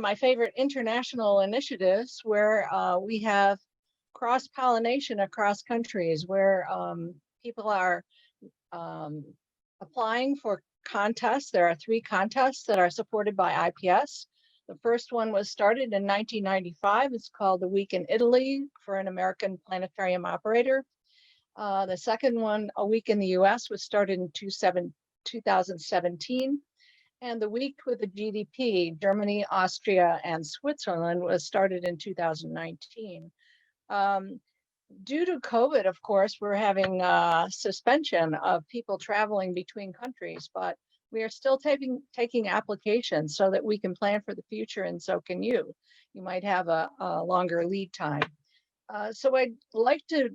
my favorite international initiatives where we have cross-pollination across countries, where people are applying for contests. There are 3 contests that are supported by IPS. The first one was started in 1995. It's called the Week in Italy for an American planetarium operator. The second one, A Week in the US, was started in 2017. And the Week with the GDP, Germany, Austria, and Switzerland, was started in 2019. Due to COVID, of course, we're having suspension of people traveling between countries, but we are still taking applications so that we can plan for the future, and so can you. You might have a longer lead time. So I'd like to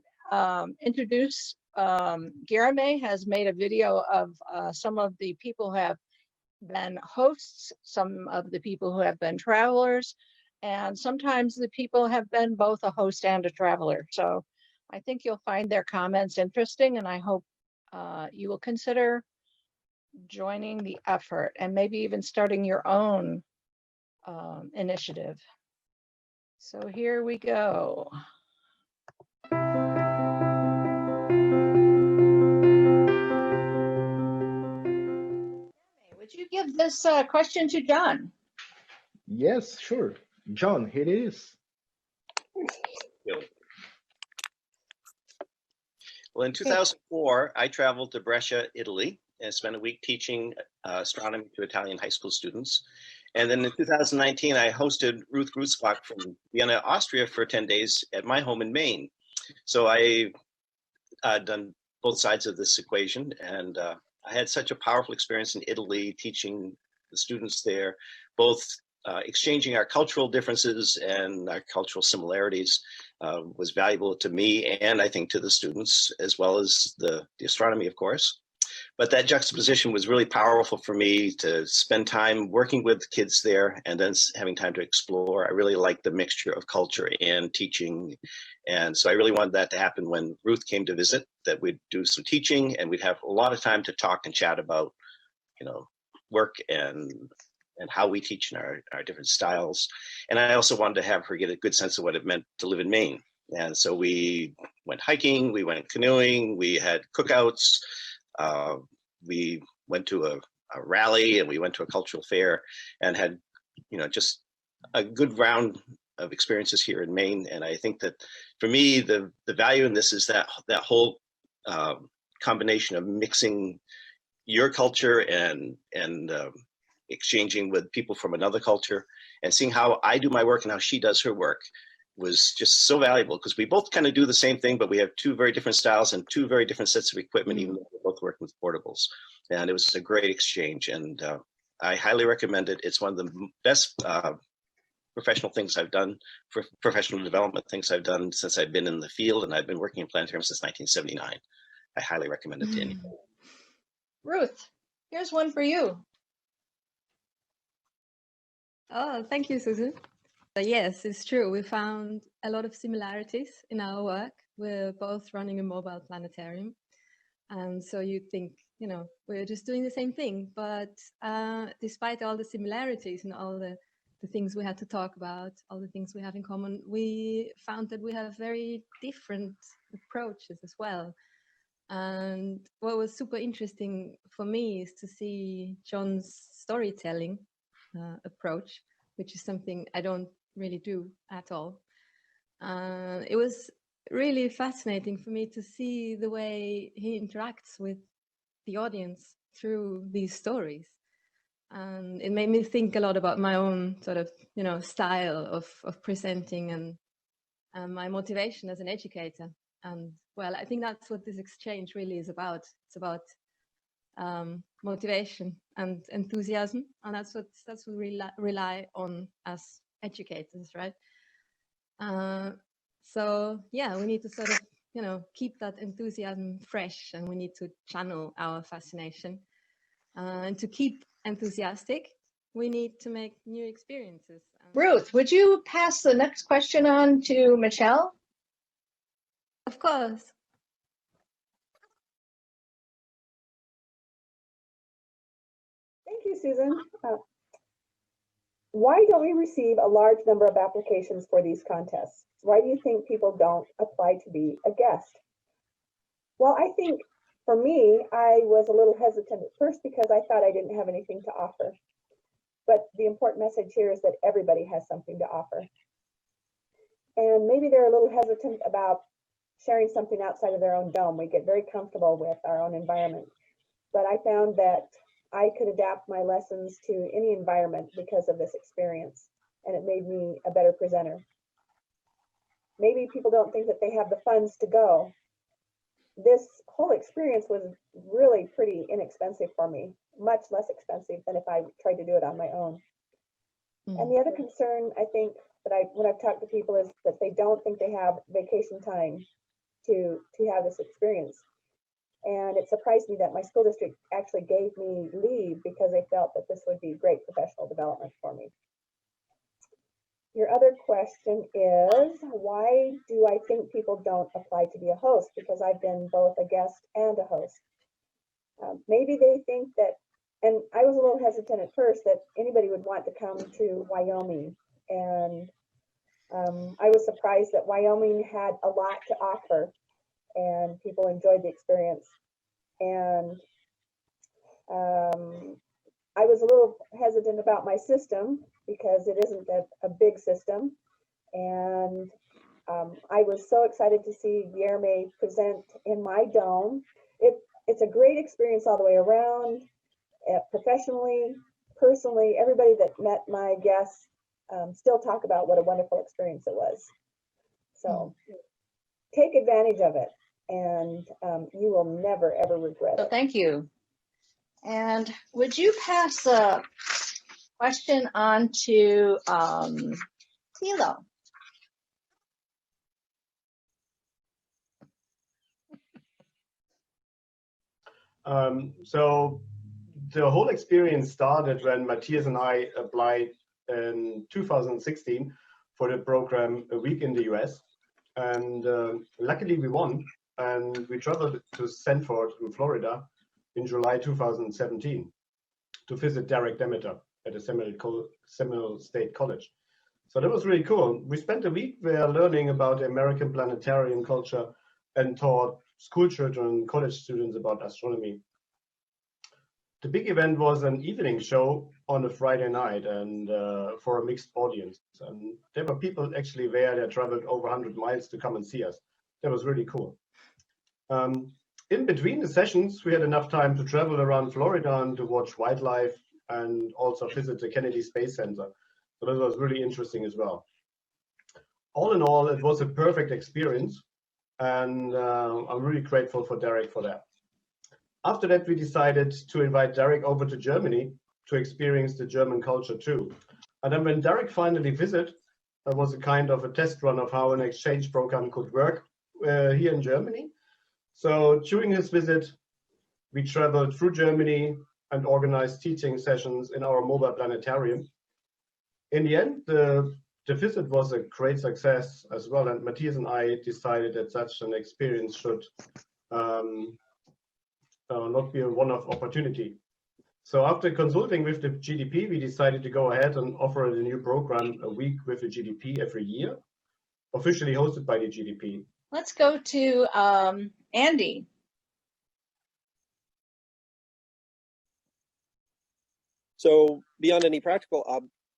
introduce, Guilherme has made a video of some of the people who have been hosts, some of the people who have been travelers, and sometimes the people have been both a host and a traveler. So I think you'll find their comments interesting, and I hope you will consider joining the effort and maybe even starting your own initiative. So here we go. Would you give this question to John? Yes, sure. John, here it is. Well, in 2004, I traveled to Brescia, Italy, and spent a week teaching astronomy to Italian high school students. And then in 2019, I hosted Ruth Grützbauch from Vienna, Austria for 10 days at my home in Maine. So I've done both sides of this equation, and I had such a powerful experience in Italy teaching the students there, both exchanging our cultural differences and our cultural similarities was valuable to me, and I think to the students, as well as the astronomy, of course. But that juxtaposition was really powerful for me to spend time working with kids there and then having time to explore. I really liked the mixture of culture and teaching. And so I really wanted that to happen when Ruth came to visit, that we'd do some teaching and we'd have a lot of time to talk and chat about, you know, work and how we teach in our different styles. And I also wanted to have her get a good sense of what it meant to live in Maine. And so we went hiking, we went canoeing, we had cookouts, we went to a rally, and we went to a cultural fair and had, you know, just a good round of experiences here in Maine. And I think that for me, the value in this is that whole combination of mixing your culture and exchanging with people from another culture and seeing how I do my work and how she does her work was just so valuable, because we both kind of do the same thing, but we have 2 very different styles and 2 very different sets of equipment, even though we're both working with portables. And it was a great exchange, and I highly recommend it. It's one of the best professional things I've done, for professional development things I've done since I've been in the field, and I've been working in planetarium since 1979. I highly recommend it to anyone. Ruth, here's one for you. Oh, thank you, Susan. Yes, it's true. We found a lot of similarities in our work. We're both running a mobile planetarium. And so you think, you know, we're just doing the same thing. But despite all the similarities and all the things we had to talk about, all the things we have in common, we found that we have very different approaches as well. And what was super interesting for me is to see John's storytelling approach, which is something I don't really do at all. It was really fascinating for me to see the way he interacts with the audience through these stories. And it made me think a lot about my own sort of, you know, style of presenting and my motivation as an educator. And well, I think that's what this exchange really is about. It's about motivation and enthusiasm, and that's what we rely on as educators, right? So yeah, we need to sort of, you know, keep that enthusiasm fresh, and we need to channel our fascination. And to keep enthusiastic, we need to make new experiences. Ruth, would you pass the next question on to Michele? Of course. Thank you, Susan. Why don't we receive a large number of applications for these contests? Why do you think people don't apply to be a guest? Well, I think for me, I was a little hesitant at first because I thought I didn't have anything to offer. But the important message here is that everybody has something to offer. And maybe they're a little hesitant about sharing something outside of their own dome. We get very comfortable with our own environment. But I found that I could adapt my lessons to any environment because of this experience, and it made me a better presenter. Maybe people don't think that they have the funds to go. This whole experience was really pretty inexpensive for me, much less expensive than if I tried to do it on my own. And the other concern, I think, that when I've talked to people is that they don't think they have vacation time to have this experience. And it surprised me that my school district actually gave me leave because they felt that this would be great professional development for me. Your other question is, why do I think people don't apply to be a host? Because I've been both a guest and a host. Maybe they think that, and I was a little hesitant at first, that anybody would want to come to Wyoming. And I was surprised that Wyoming had a lot to offer and people enjoyed the experience. And I was a little hesitant about my system because it isn't a big system. And I was so excited to see Guilherme present in my dome. It's a great experience all the way around, professionally, personally. Everybody that met my guests still talk about what a wonderful experience it was. So take advantage of it, and you will never, ever regret So it. thank you. And would you pass the question on to Tilo? So the whole experience started when Matthias and I applied in 2016 for the program A Week in the US. And luckily we won, and we traveled to Sanford in Florida in July 2017 to visit Derek Demeter at the Seminole State College. So that was really cool. We spent a week there learning about the American planetarium culture and taught school children and college students about astronomy. The big event was an evening show on a Friday night and for a mixed audience. And there were people actually there that traveled over 100 miles to come and see us. That was really cool. In between the sessions, we had enough time to travel around Florida and to watch wildlife and also visit the Kennedy Space Center. So that was really interesting as well. All in all, it was a perfect experience. And I'm really grateful for Derek for that. After that, we decided to invite Derek over to Germany to experience the German culture too. And then when Derek finally visited, that was a kind of a test run of how an exchange program could work here in Germany. So during his visit, we traveled through Germany and organized teaching sessions in our mobile planetarium. In the end, the visit was a great success as well, and Matthias and I decided that such an experience should not be a one-off opportunity. So after consulting with the GDP, we decided to go ahead and offer a new program, A Week with the GDP, every year, officially hosted by the GDP. Let's go to Andy. So beyond any practical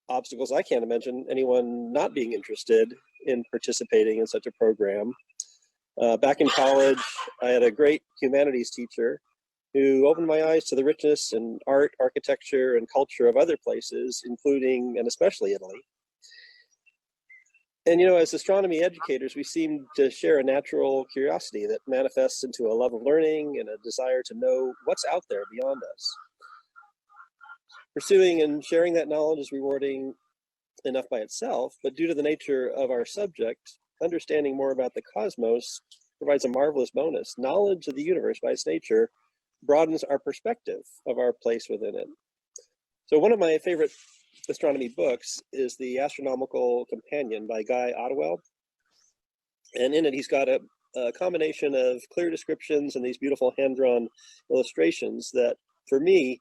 obstacles, I can't imagine anyone not being interested in participating in such a program. Back in college, I had a great humanities teacher who opened my eyes to the richness in art, architecture, and culture of other places, including and especially Italy. And you know, as astronomy educators, we seem to share a natural curiosity that manifests into a love of learning and a desire to know what's out there beyond us. Pursuing and sharing that knowledge is rewarding enough by itself, but due to the nature of our subject, understanding more about the cosmos provides a marvelous bonus. Knowledge of the universe by its nature broadens our perspective of our place within it. So one of my favorite astronomy books is The Astronomical Companion by Guy Ottewell. And in it, he's got a combination of clear descriptions and these beautiful hand-drawn illustrations that, for me,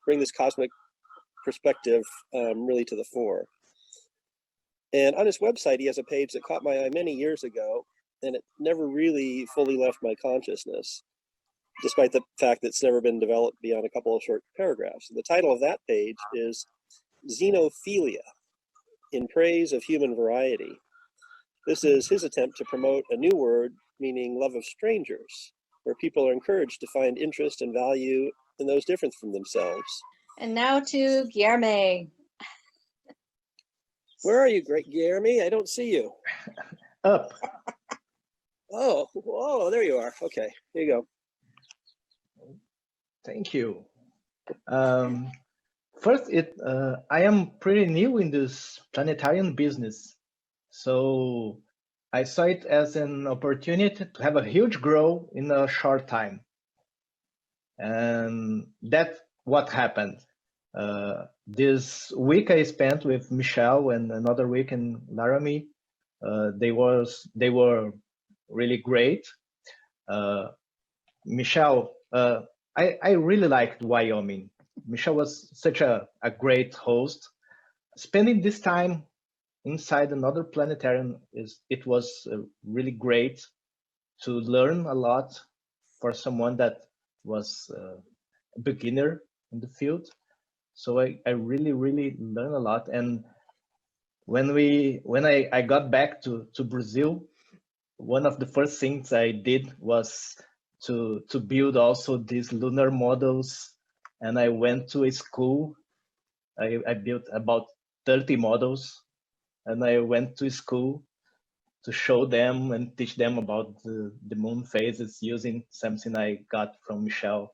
bring this cosmic perspective really to the fore. And on his website, he has a page that caught my eye many years ago, and it never really fully left my consciousness, despite the fact that it's never been developed beyond a couple of short paragraphs. The title of that page is Xenophilia, in Praise of Human Variety. This is his attempt to promote a new word meaning love of strangers, where people are encouraged to find interest and value in those different from themselves. And now to Guilherme. Where are you, great Guilherme? I don't see you. Up. Oh, there you are. Okay, here you go. Thank you. First, I am pretty new in this planetarium business, so I saw it as an opportunity to have a huge growth in a short time, and that's what happened. This week I spent with Michele and another week in Laramie. They were really great. Michele, I really liked Wyoming. Michele was such a great host. Spending this time inside another planetarium it was really great to learn a lot for someone that was a beginner in the field. So I really learned a lot. And when I got back to Brazil, one of the first things I did was to build also these lunar models. And I went to a school. I built about 30 models, and I went to school to show them and teach them about the moon phases using something I got from Michele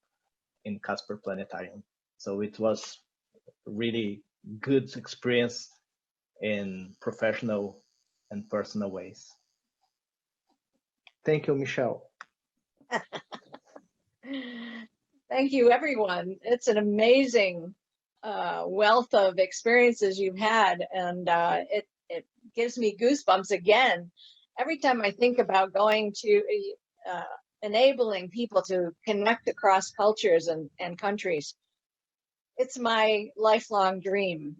in Casper Planetarium. So it was really good experience in professional and personal ways. Thank you, Michele. Thank you, everyone. It's an amazing wealth of experiences you've had, and it gives me goosebumps again every time I think about going to enabling people to connect across cultures and countries. It's my lifelong dream.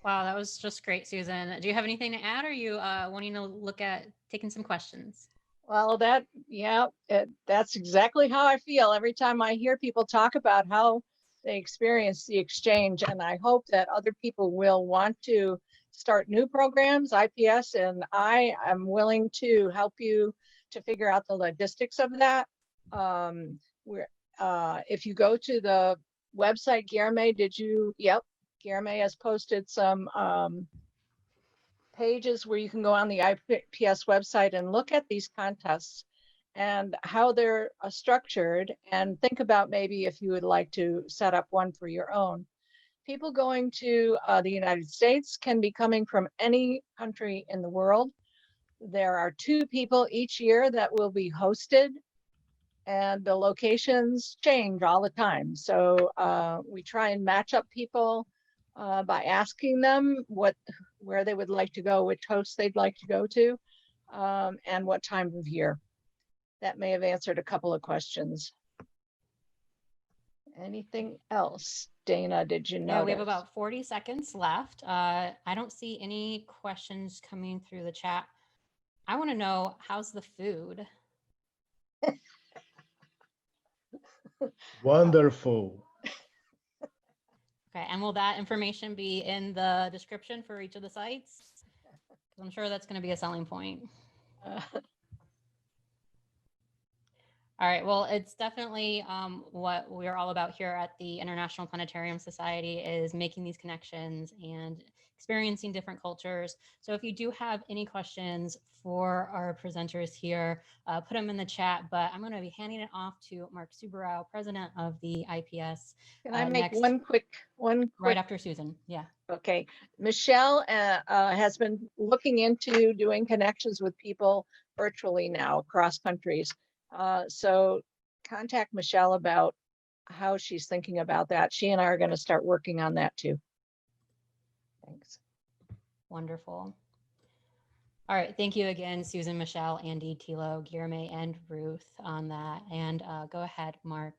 Wow, that was just great, Susan. Do you have anything to add, or are you wanting to look at taking some questions? Well, that's exactly how I feel every time I hear people talk about how they experience the exchange. And I hope that other people will want to start new programs, IPS, and I am willing to help you to figure out the logistics of that. If you go to the website, Guilherme, Yep, Guilherme has posted some pages where you can go on the IPS website and look at these contests and how they're structured, and think about maybe if you would like to set up one for your own. People going to the United States can be coming from any country in the world. There are 2 people each year that will be hosted, and the locations change all the time. So we try and match up people by asking them where they would like to go, which hosts they'd like to go to, and what time of year. That may have answered a couple of questions. Anything else? Dana, did you know? Yeah, we have about 40 seconds left. I don't see any questions coming through the chat. I want to know, how's the food? Wonderful. Okay, and will that information be in the description for each of the sites? I'm sure that's going to be a selling point. All right, well, it's definitely what we're all about here at the International Planetarium Society, is making these connections and experiencing different cultures. So if you do have any questions for our presenters here, put them in the chat, but I'm going to be handing it off to Mark Subarow, president of the IPS. Can I make one quick? Right after Susan, yeah. Okay, Michele has been looking into doing connections with people virtually now across countries. So contact Michele about how she's thinking about that. She and I are going to start working on that too. Thanks. Wonderful. All right, thank you again, Susan, Michele, Andy, Tilo, Guilherme, and Ruth on that. And go ahead, Mark.